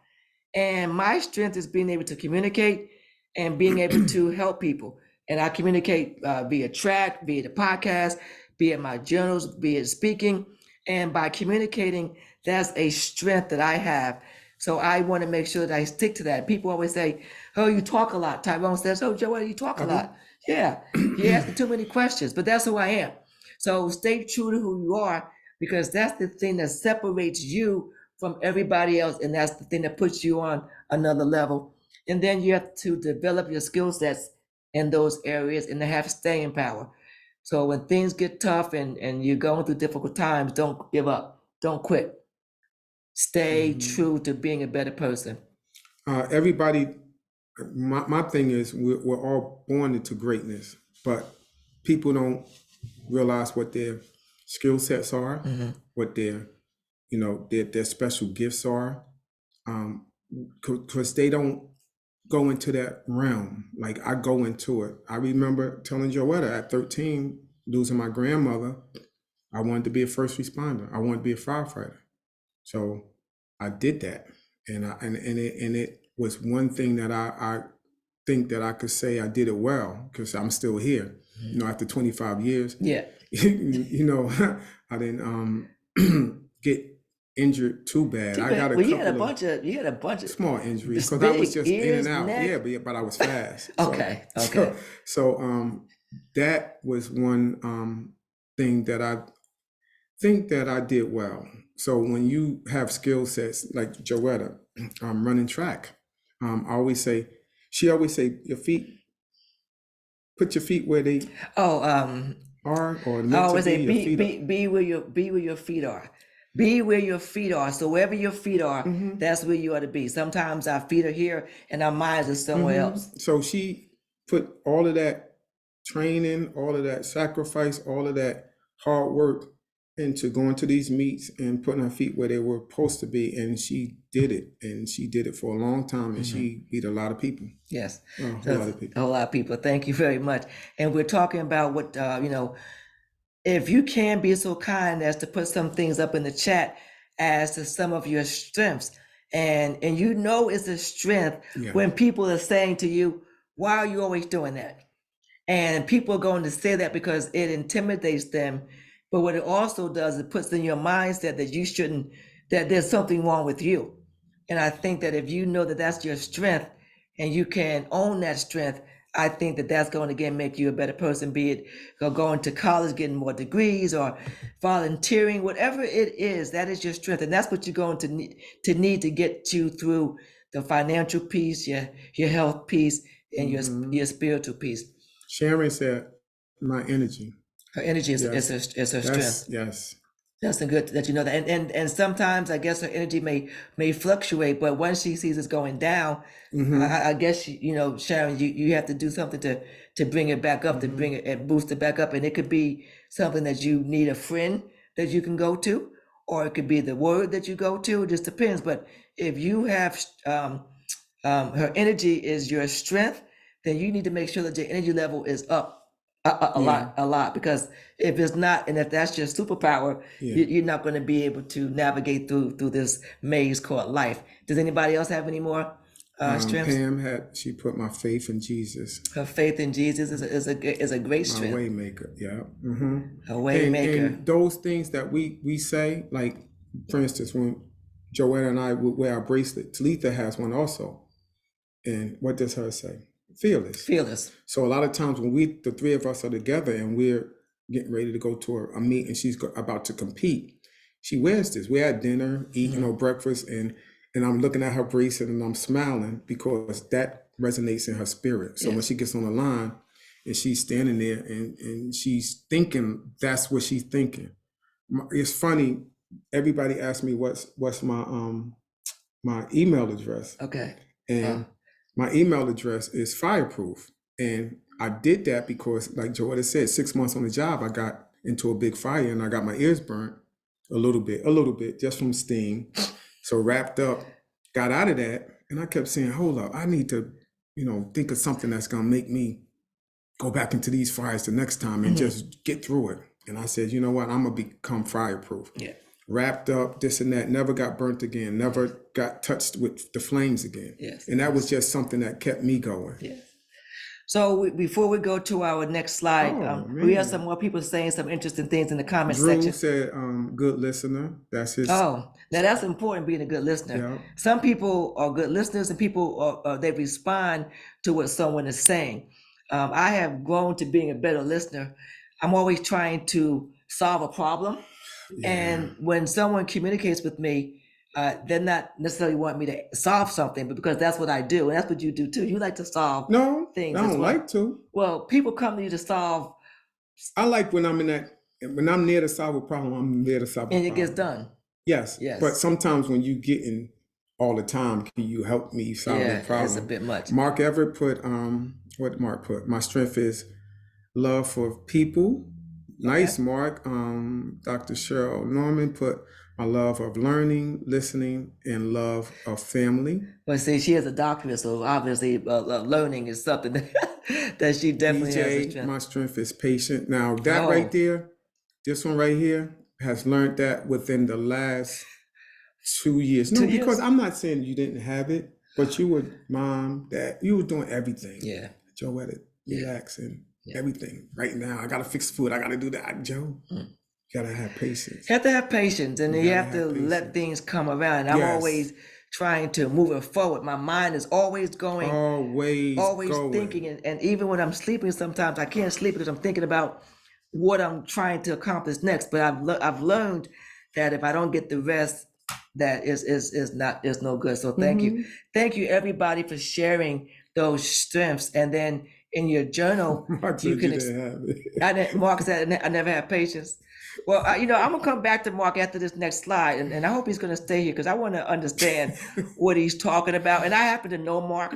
And my strength is being able to communicate and being able to help people. And I communicate via track, via the podcast, be it my journals, be it speaking. And by communicating, that's a strength that I have. So I want to make sure that I stick to that. People always say, oh, you talk a lot. Tyrone says, oh, Joetta, you talk a lot. Yeah, you ask too many questions, but that's who I am. So stay true to who you are, because that's the thing that separates you from everybody else. And that's the thing that puts you on another level. And then you have to develop your skill sets in those areas and to have staying power. So when things get tough and you're going through difficult times, don't give up. Don't quit. stay true to being a better person? Everybody, my thing is we're all born into greatness, but people don't realize what their skill sets are, what their, their special gifts are, because they don't go into that realm. Like I go into it. I remember telling Joetta at 13, losing my grandmother, I wanted to be a first responder. I wanted to be a firefighter. So I did that, and it was one thing that I think that I could say I did it well because I'm still here. After 25 years. Yeah. I didn't get injured too bad. I got you had a bunch of small injuries because I was just in and out. Neck. Yeah, but I was fast. Okay. So that was one thing that I think that I did well. So when you have skill sets like Joetta, running track, she always say your feet, put your feet where they are, or I always say your feet be where your feet are. Be where your feet are. So wherever your feet are, that's where you ought to be. Sometimes our feet are here and our minds are somewhere else. So she put all of that training, all of that sacrifice, all of that hard work into going to these meets and putting her feet where they were supposed to be. And she did it. And she did it for a long time. And she beat a lot of people. Yes. A whole lot of people. A lot of people. Thank you very much. And we're talking about what, if you can be so kind as to put some things up in the chat as to some of your strengths. And it's a strength when people are saying to you, why are you always doing that? And people are going to say that because it intimidates them. But what it also does, it puts in your mindset that you shouldn't, that there's something wrong with you. And I think that if you know that that's your strength and you can own that strength, I think that that's going to again make you a better person, be it going to college, getting more degrees, or volunteering, whatever it is, that is your strength. And that's what you're going to need to get you through the financial piece, your health piece, and your spiritual piece. Sharon said, my energy. Her energy is her strength. Yes. That's a good that you know that. And sometimes I guess her energy may fluctuate, but once she sees it's going down, I guess Sharon, you have to do something to bring it back up, to bring it and boost it back up. And it could be something that you need a friend that you can go to, or it could be the word that you go to. It just depends. But if you have her energy is your strength, then you need to make sure that your energy level is up a lot, because if it's not, and if that's your superpower, you're not going to be able to navigate through this maze called life. Does anybody else have any more strengths? Pam she put my faith in Jesus. Her faith in Jesus is a great strength. My way maker, A way maker. And those things that we say, like for instance, when Joetta and I would wear our bracelet, Talitha has one also. And what does her say? Fearless. So a lot of times when the three of us are together and we're getting ready to go to a meet and she's about to compete, she wears this. We're at dinner, eating breakfast, and I'm looking at her bracelet and I'm smiling because that resonates in her spirit. So when she gets on the line and she's standing there and she's thinking, that's what she's thinking. It's funny. Everybody asks me what's my email address. Okay. And my email address is fireproof. And I did that because, like Joetta said, 6 months on the job, I got into a big fire and I got my ears burnt a little bit, just from steam. So wrapped up, got out of that. And I kept saying, hold up, I need to, think of something that's going to make me go back into these fires the next time and just get through it. And I said, you know what, I'm going to become fireproof. Yeah. Wrapped up, this and that, never got burnt again, never got touched with the flames again. Yes. And that was just something that kept me going. Yes. So before we go to our next slide, we have some more people saying some interesting things in the comment section. Drew said, good listener. That's his. Oh, now that's important, being a good listener. Yeah. Some people are good listeners and people they respond to what someone is saying. I have grown to being a better listener. I'm always trying to solve a problem. Yeah. And when someone communicates with me, they're not necessarily want me to solve something, but because that's what I do, and that's what you do too. You like to solve things. I don't like to. Well, people come to you to solve. I like when I'm near to solve a problem, I'm there to solve a problem. And it gets done. Yes, Yes. but sometimes when you get in all the time, can you help me solve Yeah, the it's a problem? bit much. Mark Everett put what Mark put? My strength is love for people. Nice, Mark. Dr. Cheryl Norman put my love of learning, listening, and love of family. But see, she has a doctorate, so obviously learning is something that she definitely has a DJ, strength. my strength is patient. Now that right Oh. there, this one right here has learned that within the last 2 years. No, 2 years? because I'm not saying you didn't have it, but you were mom, dad, you were doing everything. Yeah. Joetta, Yeah. relaxing, Yeah. everything. Right now, I gotta fix food. I gotta do that. Joe, you gotta have patience. You have to have patience, and you gotta have to have let patience. things come around. I'm Yes. always trying to move it forward. My mind is always going, Always going. thinking, and even when I'm sleeping, sometimes I can't sleep because I'm thinking about what I'm trying to accomplish next. But I've learned that if I don't get the rest, that is no good. So thank you everybody for sharing those strengths, and then in your journal Mark you said can. you didn't have it. I didn't. Mark said I never had patience. Well, I'm gonna come back to Mark after this next slide, and I hope he's gonna stay here because I want to understand what he's talking about. And I happen to know Mark,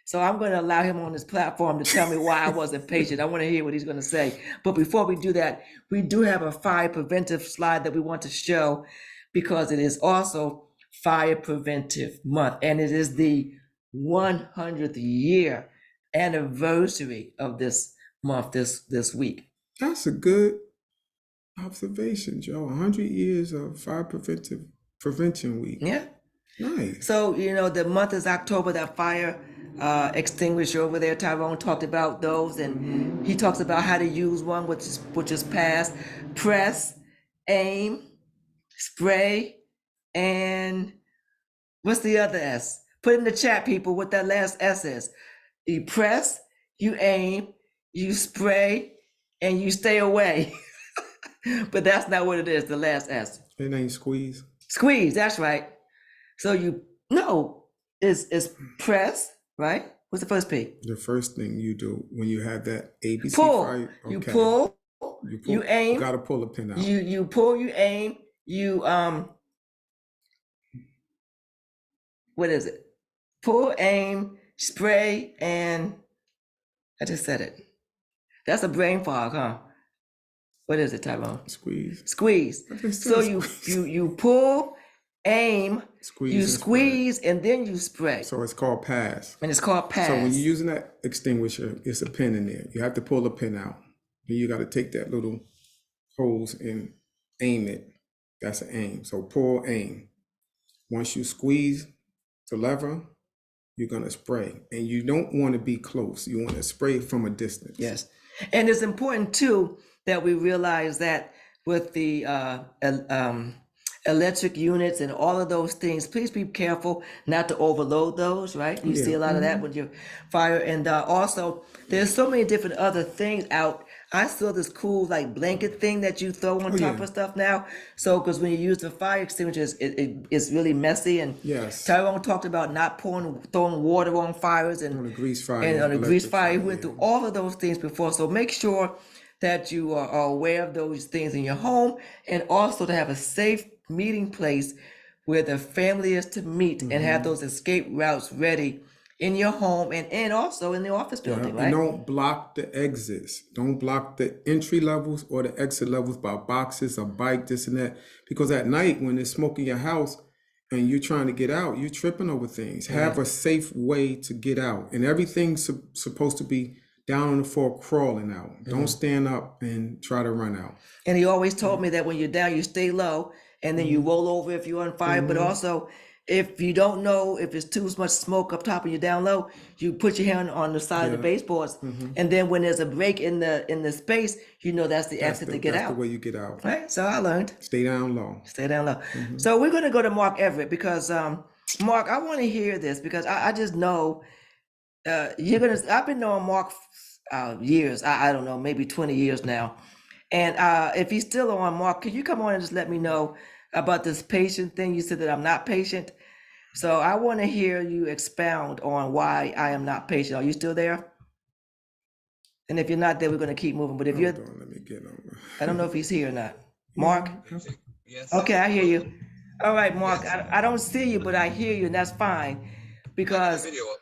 so I'm gonna allow him on this platform to tell me why I wasn't patient. I want to hear what he's gonna say. But before we do that, we do have a fire preventive slide that we want to show because it is also Fire Preventive Month, and it is the 100th year anniversary of this month this week. That's a good observation, Joe. 100 years of fire prevention week. Yeah. Nice. So, the month is October, that fire extinguisher over there. Tyrone talked about those, and he talks about how to use one, which is pass, press, aim, spray, and what's the other S? Put in the chat, people, what that last S is. You press, you aim, you spray, and you stay away. But that's not what it is, the last S. It ain't squeeze. Squeeze, that's right. So it's press, right? What's the first P? The first thing you do when you have that ABC Pull. fire. You Okay. pull, you aim. You gotta pull a pin out. You pull, you aim, you what is it? Pull, aim, spray, and I just said it. That's a brain fog, huh? What is it, Tyrone? Squeeze. Squeeze. I just So said you squeeze. you pull, aim, Squeeze you and spray. squeeze, and then you spray. So it's called pass. And it's called pass. So when you're using that extinguisher, it's a pin in there. You have to pull the pin out. Then you got to take that little hose and aim it. That's an aim. So pull, aim. Once you squeeze the lever, you're going to spray. And you don't want to be close. You want to spray from a distance. Yes. And it's important too that we realize that with the electric units and all of those things, please be careful not to overload those, right? You see a lot of that with your fire. And also, there's so many different other things out. I saw this cool like blanket thing that you throw on top of stuff now. So, because when you use the fire extinguishers, it's really messy. And Yes. Tyrone talked about not throwing water on fires and On a grease fire. and on a grease electric fire. You went through all of those things before. So make sure that you are aware of those things in your home, and also to have a safe meeting place where the family is to meet and have those escape routes ready in your home and also in the office building, And right? don't block the exits. Don't block the entry levels or the exit levels by boxes, a bike, this and that. Because at night when there's smoke in your house and you're trying to get out, you're tripping over things. Have a safe way to get out. And everything's supposed to be down on the floor crawling out. Don't stand up and try to run out. And he always told me that when you're down, you stay low, and then you roll over if you're on fire. But also, if you don't know if it's too much smoke up top and you're down low, you put your hand on the side of the baseboards, and then when there's a break in the space, that's the exit to get That's out. the way you get out. Right? So I learned. Stay down low. Stay down low. So we're gonna go to Mark Everett because Mark, I want to hear this because I just know I've been knowing Mark years. I don't know, maybe 20 years now. And if he's still on, Mark, could you come on and just let me know about this patient thing? You said that I'm not patient. So I want to hear you expound on why I am not patient. Are you still there? And if you're not there, we're going to keep moving. But if you're, Hold on, let me get on. I don't know if he's here or not. Mark? Yes. Okay, I hear you. All right, Mark, Yes. I don't see you, but I hear you, and that's fine. I got the Because, video up.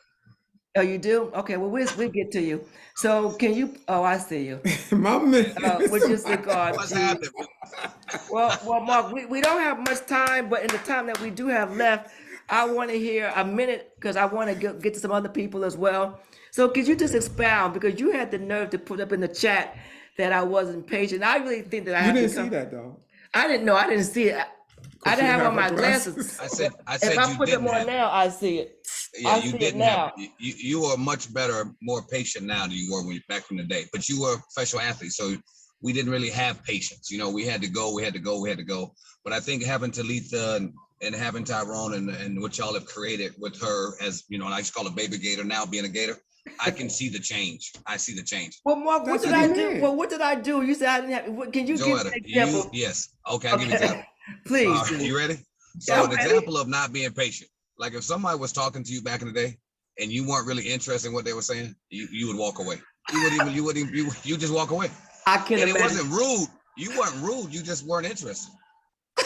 oh, you do? Okay, well, we'll get to you. So can you, oh, I see you. My man. With your cigar, What's geez. happening? Well, Mark, we don't have much time, but in the time that we do have left, I want to hear a minute because I want to get to some other people as well. So could you just expound, because you had the nerve to put up in the chat that I wasn't patient. I really think that I You have didn't become, see that though. I didn't know, I didn't see it. I 'Cause didn't you have have on my her glasses. glasses. I If said I you put them didn't on have. now, I see it. Yeah, I you see it didn't have. now. You were much better, more patient now than you were when you back in the day. But you were a professional athlete, so we didn't really have patience. You know, we had to go, we had to go, we had to go. But I think having Talitha and having Tyrone and what y'all have created with her, as you know, and I used to call her Baby Gator, now being a Gator, I can see the change. I see the change. Well, Mark, what That's did what I he do? meant. Well, what did I do? You said I didn't have. Can you give me Joetta, an example? yes. Okay, I'll give you an example. Please. All right, do. you ready? Yeah, So I'm an ready. example of not being patient. Like if somebody was talking to you back in the day and you weren't really interested in what they were saying, you would walk away. You just walk away. I can And it imagine. wasn't rude. You weren't rude. You just weren't interested.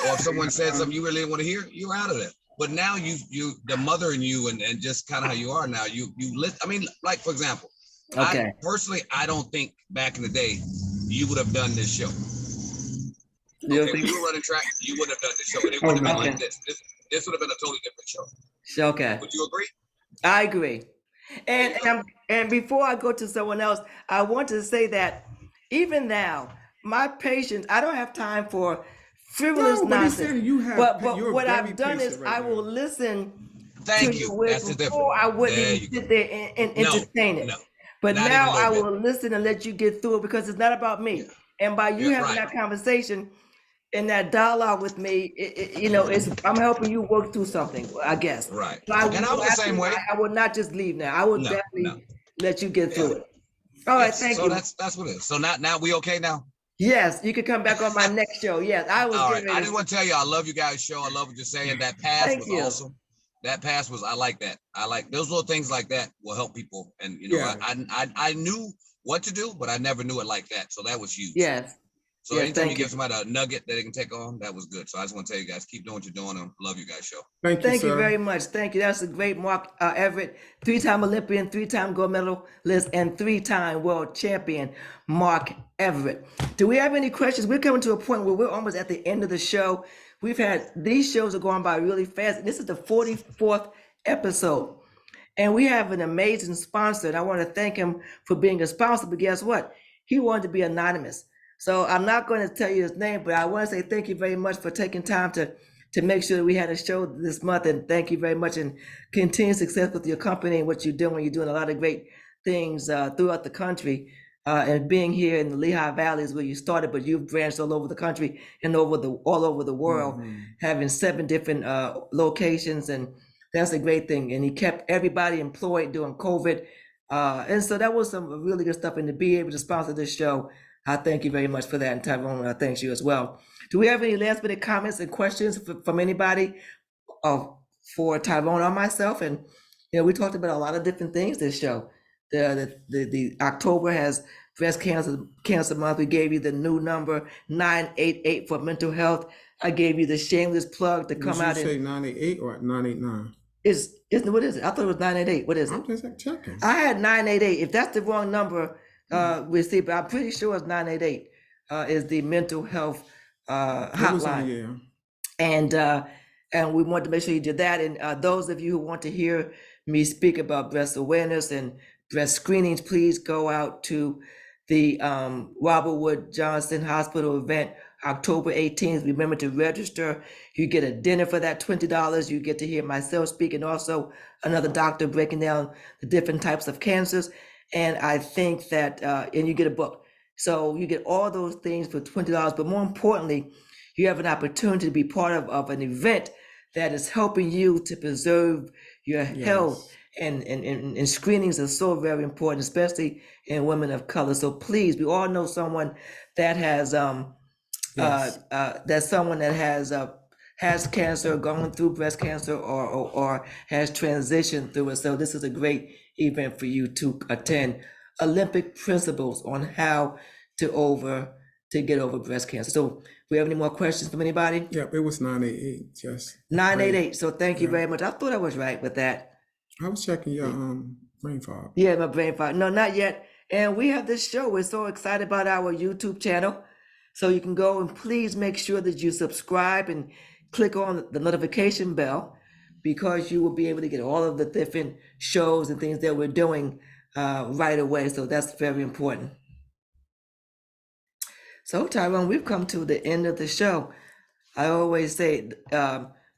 Or if someone said something you really didn't want to hear, you were out of there. But now the mother in you and just kind of how you are now, you listen. I mean, like for example, Okay. I don't think back in the day you would have done this show. You Okay, think- when you were running track, you wouldn't have done this show. And it would have been Okay. like this. This would have been a totally different show. Okay. Would you agree? I agree. And There you go. and before I go to someone else, I want to say that even now, my patience, I don't have time for frivolous No, but he's nonsense. saying you have. But you're what very I've done is patient right I will now. listen Thank to you. your words That's the before difference. I wouldn't There even you go. sit there and No, entertain it. no, But not now even a I little will listen and let you get through it because it's not about me. Yeah. And by you Yeah, having right. that conversation and that dialogue with me, I'm helping you work through something, I guess. Right. So I And I was the same way. I will not just leave now. I will No, definitely let you get Yeah. through it. All right, Yes. thank So you. that's what it is. So now we okay now? Yes, you can come back on my next show. Yes, I was All getting right. I ready. just want to tell you, I love you guys' show. I love what you're saying. That pass Thank was you. awesome. That pass was, I like that. I like those little things like that will help people. And you know, Yeah. I knew what to do, but I never knew it like that. So that was huge. Yes. So Yes, anytime you thank give you. somebody a nugget that they can take on, that was good. So I just want to tell you guys, keep doing what you're doing. And love you guys' show. Thank you, Thank you sir. very much. Thank you. That's a great Mark Everett, three-time Olympian, three-time gold medalist, and three-time world champion, Mark Everett. Do we have any questions? We're coming to a point where we're almost at the end of the show. These shows are going by really fast. This is the 44th episode. And we have an amazing sponsor, and I want to thank him for being a sponsor. But guess what? He wanted to be anonymous. So I'm not going to tell you his name, but I want to say thank you very much for taking time to make sure that we had a show this month. And thank you very much, and continued success with your company and what you're doing. You're doing a lot of great things throughout the country. And being here in the Lehigh Valley is where you started, but you've branched all over the country and all over the world, having 7 different locations, and that's a great thing. And he kept everybody employed during COVID. And so that was some really good stuff. And to be able to sponsor this show, I thank you very much for that. And Tyrone, I thank you as well. Do we have any last minute comments and questions from anybody for Tyrone or myself? And, we talked about a lot of different things this show. The October has breast cancer month. We gave you the new number 988 for mental health. I gave you the shameless plug to Did come you out say and 988 or 989? what is it? I thought it was 988. What is it? I'm just checking. I had 988. If that's the wrong number, we'll see. But I'm pretty sure it's 988 is the mental health It was on, hotline. yeah. And we want to make sure you did that. And those of you who want to hear me speak about breast awareness and breast screenings, please go out to the Robert Wood Johnson Hospital event, October 18th. Remember to register. You get a dinner for that $20. You get to hear myself speak, and also another doctor breaking down the different types of cancers. And I think that, and you get a book. So you get all those things for $20. But more importantly, you have an opportunity to be part of an event that is helping you to preserve your health. And screenings are so very important, especially in women of color. So please, we all know someone that has that's someone that has cancer, going through breast cancer, or has transitioned through it. So this is a great event for you to attend. Olympic principles on how to to get over breast cancer. So we have any more questions from anybody? Yep, it was 988. Just 988. So thank you Yeah. very much. I thought I was right with that. I was checking your brain fog. Yeah, my brain fog. No, not yet. And we have this show. We're so excited about our YouTube channel. So you can go and please make sure that you subscribe and click on the notification bell, because you will be able to get all of the different shows and things that we're doing right away. So that's very important. So Tyrone, we've come to the end of the show. I always say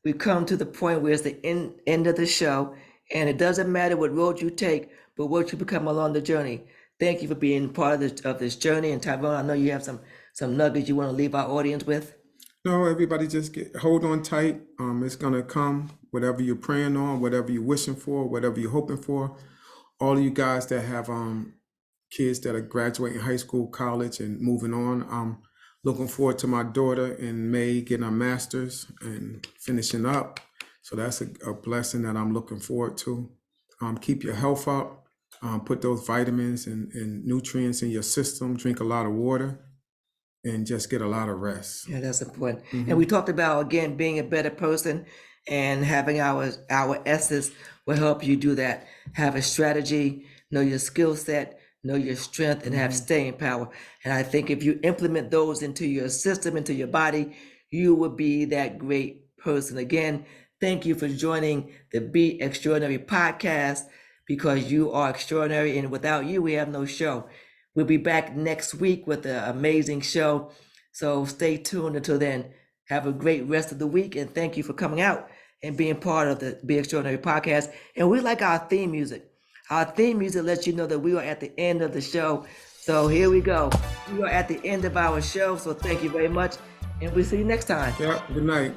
we've come to the point where it's the end of the show, and it doesn't matter what road you take, but what you become along the journey. Thank you for being part of this journey. And Tyrone, I know you have some nuggets you want to leave our audience with. No, everybody just hold on tight. It's gonna come, whatever you're praying on, whatever you're wishing for, whatever you're hoping for. All of you guys that have kids that are graduating high school, college, and moving on. I'm looking forward to my daughter in May getting her master's and finishing up. So that's a blessing that I'm looking forward to. Keep your health up. Put those vitamins and nutrients in your system. Drink a lot of water. And just get a lot of rest. Yeah, that's important. And we talked about, again, being a better person, and having our S's will help you do that. Have a strategy, know your skill set, know your strength, and have staying power. And I think if you implement those into your system, into your body, you will be that great person. Again, thank you for joining the Be Extraordinary podcast, because you are extraordinary, and without you, we have no show. We'll be back next week with an amazing show. So stay tuned until then. Have a great rest of the week, and thank you for coming out and being part of the Be Extraordinary podcast. And we like our theme music. Our theme music lets you know that we are at the end of the show. So here we go. We are at the end of our show. So thank you very much, and we'll see you next time. Yeah, good night.